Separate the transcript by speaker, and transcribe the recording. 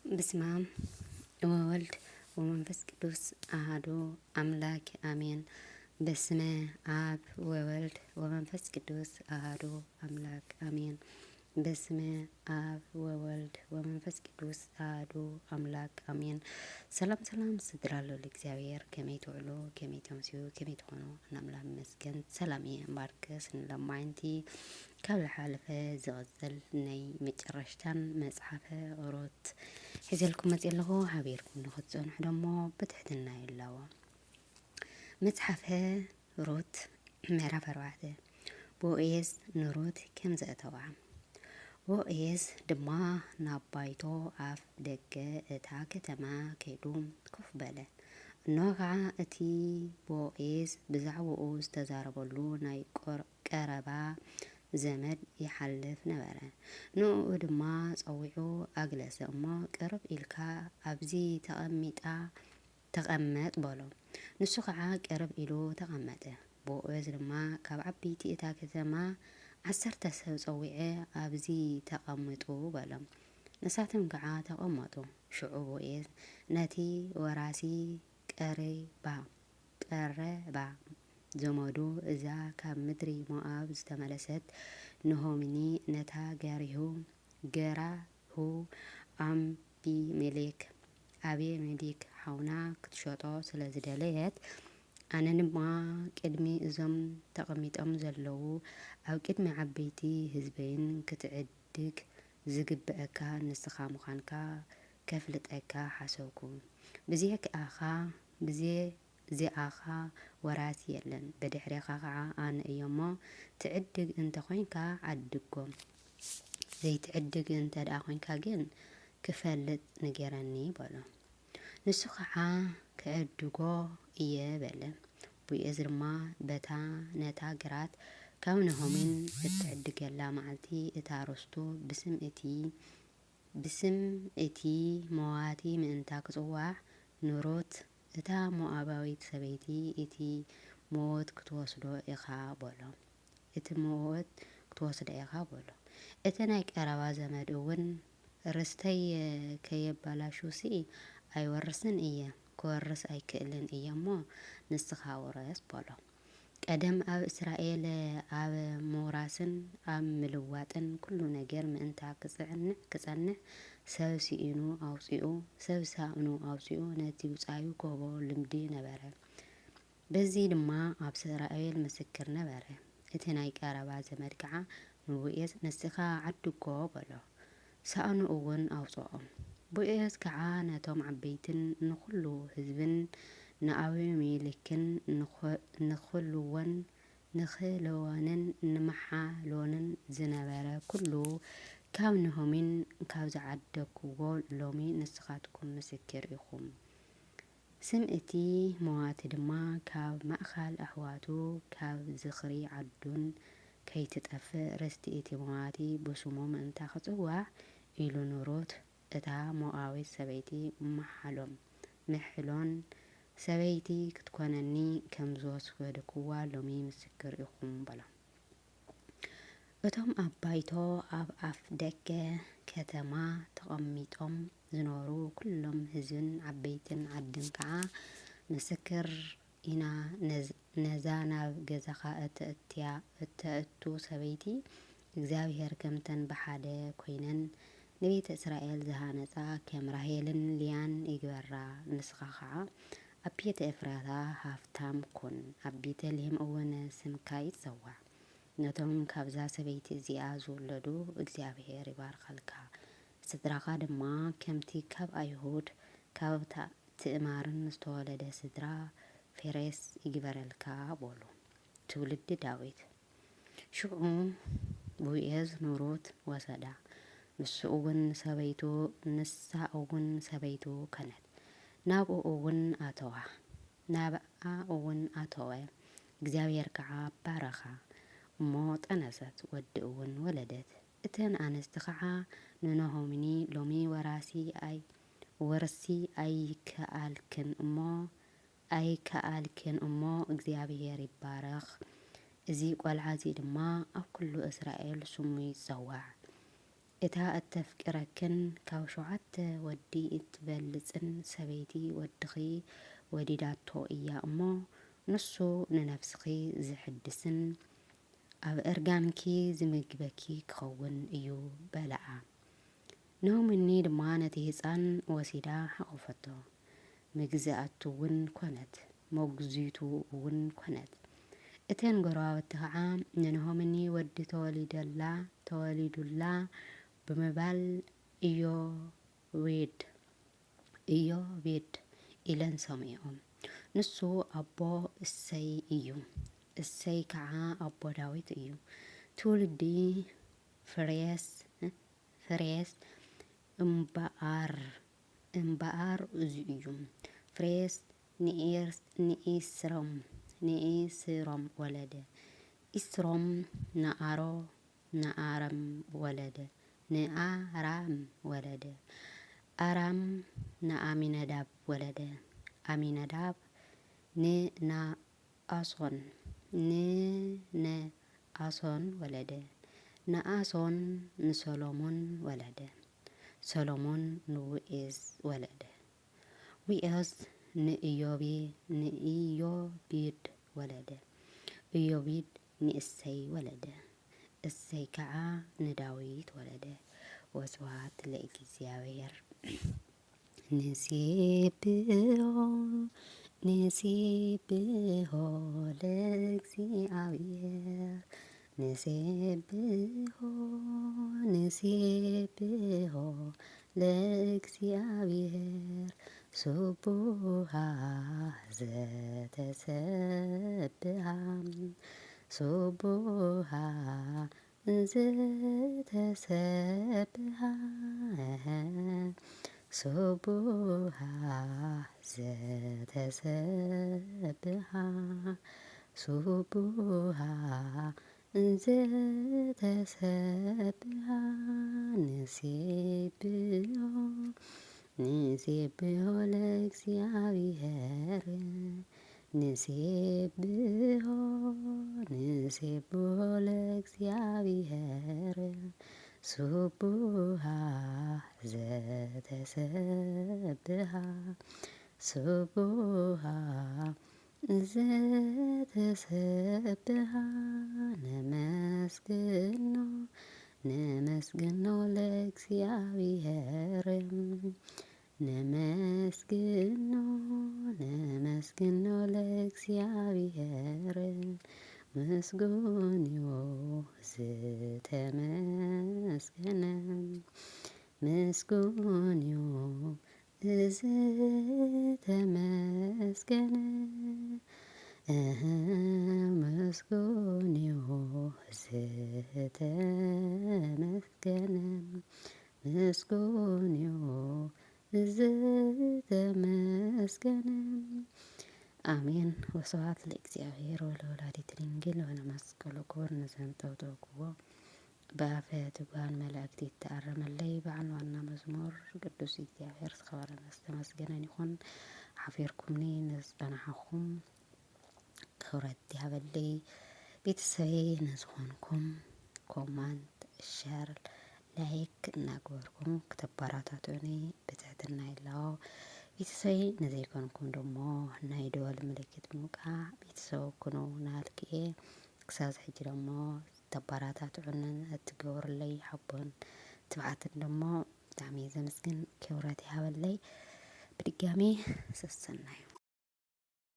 Speaker 1: በስመ አብ ወወልድ ወመንፈስ ቅዱስ አሐዱ አምላክ አሜን። በስመ አብ ወወልድ ወመንፈስ ቅዱስ አሐዱ አምላክ አሜን። በስመ አብ ወወልድ ወመንፈስ ቅዱስ አሐዱ አምላክ አሜን። ሰላም ሰላም ስድራለሁ ለእግዚአብሔር ከመይ ትውዕሉ ከመይ ተምስዩ ከመይ ትኾኑ እናምላክ መስገን ሰላም እምባርከስ ንለማዓንቲ ካብ ዝሓለፈ ዝቕፅል ናይ መጨረሽታን መጽሓፈ ሩት ሒዘልኩም መፅእ ኣለኹ። ሓቢርኩም ንኽትፀንሑ ደሞ ብትሕትና ይላዎ። መጽሓፈ ሩት ምዕራፍ 4 ቦዔዝ ንሩት ከም ዘእተዋ። ቦዔዝ ድማ ናብ ባይቶ ኣፍ ደገ እታ ከተማ ከይዱ ኮፍ በለ። እኖ ከዓ እቲ ቦዔዝ ብዛዕባኡ ዝተዛረበሉ ናይ ቀረባ ዘመድ ይሓልፍ ነበረ። ንኡ ድማ ፀዊዑ ኣግለሰ እሞ ቅርብ ኢልካ ኣብዚ ተቐመጥ በሎ። ንሱ ከዓ ቅርብ ኢሉ ተቐመጠ። ቦዔዝ ድማ ካብ ዓበይቲ እታ ከተማ 10 ሰብ ፀዊዐ ኣብዚ ተቐምጡ በሎም። ንሳቶም ከዓ ተቐመጡ። ሽዑ ቦዔዝ ነቲ ወራሲ ቀረባ ዘመዱ እዛ ካብ ምድሪ ሞዓብ ዝተመለሰት ኑኃሚኒ ነታ ገራሁ አቤሜሌክ ሓውና ክትሸጦ ስለ ዝደለየት ኣነ ድማ ቅድሚ እዞም ተቐሚጦም ዘለዉ ኣብ ቅድሚ ዓበይቲ ህዝበይን ክትዕድግ ዝግብአካ ንስኻ ምዃንካ ከፍልጠካ ሓሰብኩ። ብዚኣኻ ወራሲ የለን፣ በድሕሪኻ ከዓ ኣነ እዮሞ ትዕድግ እንተኾይንካ ዓድጎም፣ ዘይትዕድግ እንተ ደኣ ኮንካ ግን ክፈልጥ ንገረኒ በሎ። ንሱ ከዓ ክዕድጎ እየ በለ። ቦዔዝ ድማ በታ ነታ ግራት ካብ ኑኃሚን እትዕድገላ መዓልቲ እታ ርስቱ ብስም እቲ ሞዋቲ ምእንታ ክጽዋዕ ንሩት እታ ሞዓባዊት ሰበይቲ እቲ ሞወት ክትወስዶ ኢኻ በሎ። እቲ ናይ ቀረባ ዘመድ እውን ርስተይ ከየባላሹሲ ኣይወርስን እየ፣ ክወርስ ኣይክእልን እየ እሞ ንስኻ ውረስ በሎ። ቀደም ኣብ እስራኤል ኣብ ምውራስን ኣብ ምልዋጥን ኩሉ ነገር ምእንታ ክጸንሕ ሰብ ሲኢኑ ኣውፂኡ ነቲ ውፃዩ ክህቦ ልምዲ ነበረ። በዚ ድማ ኣብ እስራኤል ምስክር ነበረ። እቲ ናይ ቀረባ ዘመድ ከዓ ንቦዔዝ ንስኻ ዓድጎ በሎ። ሳእኑ እውን ኣውፅኦም። ቦዔዝ ከዓ ነቶም ዓበይትን ንኹሉ ህዝብን ንኣቤሜሌክን ንኽልወንን ንመሓሎንን ዝነበረ ኩሉ ካብ ኑኃሚን ካብ ዝዓደግዎ ሎሚ ንስኻትኩም ምስክር ኢኹም። ስም እቲ ሞዋቲ ድማ ካብ ማእኸል ኣሕዋቱ ካብ ዝኽሪ ዓዱን ከይትጠፍእ ርስቲ እቲ ሞዋቲ ብስሙ ምእንታ ክጽዋዕ ኢሉ ንሩት እታ ሞዓባዊት ሰበይቲ ምሕሎን ሰበይቲ ክትኮነኒ ከም ዝወሰድክዋ ሎሚ ምስክር ኢኹም በሎ። እቶም ኣብ ባይቶ ኣብ ኣፍ ደገ ከተማ ተቐሚጦም ዝነበሩ ኩሎም ህዝብን ዓበይትን ዓድን ከዓ ምስክር ኢና ነዛ ናብ ገዛኻ እተእቱ ሰበይቲ እግዚኣብሔር ከምተን ብሓደ ኮይነን ንቤተ እስራኤል ዝሃነፃ ከም ራሄልን ልያን ይግበራ። ንስኻ ከዓ ኣብ ቤተ ኤፍራታ ሃፍታም ኩን፣ ኣብ ቤተልሔም እውን ስምካ ይጸዋዕ። ነቶም ካብዛ ሰበይቲ እዚኣ ዝውለዱ እግዚኣብሔር ይባርኸልካ፣ ስድራኻ ድማ ከምቲ ካብ ኣይሁድ ካብ ትእማርን ዝተወለደ ስድራ ፌሬስ ይግበረልካ በሉ። ትውልዲ ዳዊት። ሽዑ ቦዔዝ ንሩት ወሰዳ፣ ንሳ እውን ሰበይቱ ከነት ናብኣ እውን ኣተወ። እግዚኣብሔር ከዓ ባረኻ እሞ ጠነሰት፣ ወዲ እውን ወለደት። እተን ኣንስቲ ከዓ ንኑኃሚኒ ሎሚ ወርሲ ኣይከኣልክን እሞ እግዚኣብሔር ይባረኽ፣ እዚ ቆልዓ እዚ ድማ ኣብ ኩሉ እስራኤል ስሙ ይጸዋዕ፣ እታ እተፍቅረክን ካብ 7 ወዲ እትበልፅን ሰበይቲ ወድኺ ወዲዳቶ እያ እሞ ንሱ ንነፍስኺ ዝሕድስን ኣብ እርጋንኪ ዝምግበኪ ክኸውን እዩ በልዓ። ናኦሚ ድማ ነቲ ህፃን ወሲዳ ሓቆፈቶ። ምግዛእቱ እውን ኮነት፣ ሞግዚቱ እውን ኮነት። እተን ጎረባብቲ ከዓ ንናኦሚ ወዲ ተወሊዱላ ብምባል ኢዮቤድ ኢለን ሰሚዖም። ንሱ ኣቦ እሰይ እዩ፣ እሰይ ከዓ ኣቦ ዳዊት እዩ። ትውልዲ ፍሬስ እምበኣር እዚ እዩ። ፍሬስ ንኢስሮም ወለደ። ኢስሮም ነኣራም ወለደ። ኣራም ንኣሚነዳብ ወለደ። ኣሚነዳብ ንነአሶን ወለደ። ነአሶን ንሰሎሞን ወለደ። ሰሎሞን ንውኤዝ ወለደ። ውኤዝ ንኢዮቤድ ወለደ። ኢዮቤድ ንእሰይ ወለደ። እሰይ ከዓ ንዳዊት ወለደ። ወስብሐት ለእግዚአብሔር። ንሴብሖ ለእግዚአብሔር ንሴብሖ ለእግዚአብሔር ስቡሃ ዘተሰብሃ ስቡሃ ዘተሰብሃ ስቡሃ ዘተሰብሃ ስቡሃ ዘተሰብሃ ንሴብሖ ለእግዚአብሔር ንሴብሖ ለእግዚአብሔር ስቡሃ ዘተሰብሃ ስቡሃ ዘተሰብሃ ነመስግኖ ለእግዚአብሔር ነመስግኖ ለእግዚአብሔር ምስጉንዮ ዝተመስገነ ምስጉንዮ ዝተመስገነ ምስጉንዮ ዝተመስገነ ምስጉንዮ ዝተመስገነ አሜን። ወስብሐት ለእግዚአብሔር ወለወላዲቱ ድንግል ወለመስቀሉ ክቡር። ንዘንጠብጠብክዎ በአፈ ትጉሃን መላእክት ይተአረመለይ። በዓል ዋና መዝሙር ቅዱስ እግዚአብሔር ዝኸበረን ዝተመስገነን ይኹን። ሓፊርኩምኒ ንዝፀናሐኹም ክብረት ይሃበለይ። ቤተሰበይ ንዝኾንኩም ኮማንት ሸር ላይክ እናገበርኩም ክተበራታቱኒ ብትሕትና ይላዎ። ቤተሰበይ ንዘይኮንኩም ደሞ ናይ ደወል ምልክት ብምውቃዕ ቤተሰብ ኩኑ ናልክኤ። ክሳብ ሕጂ ደሞ ተበራታትዑንን እትገብሩለይ ሓቦን ትብዓትን ደሞ ብጣዕሚ ዘመስግን ክብረት ይሃበለይ። ብድጋሚ ሰሰናዩ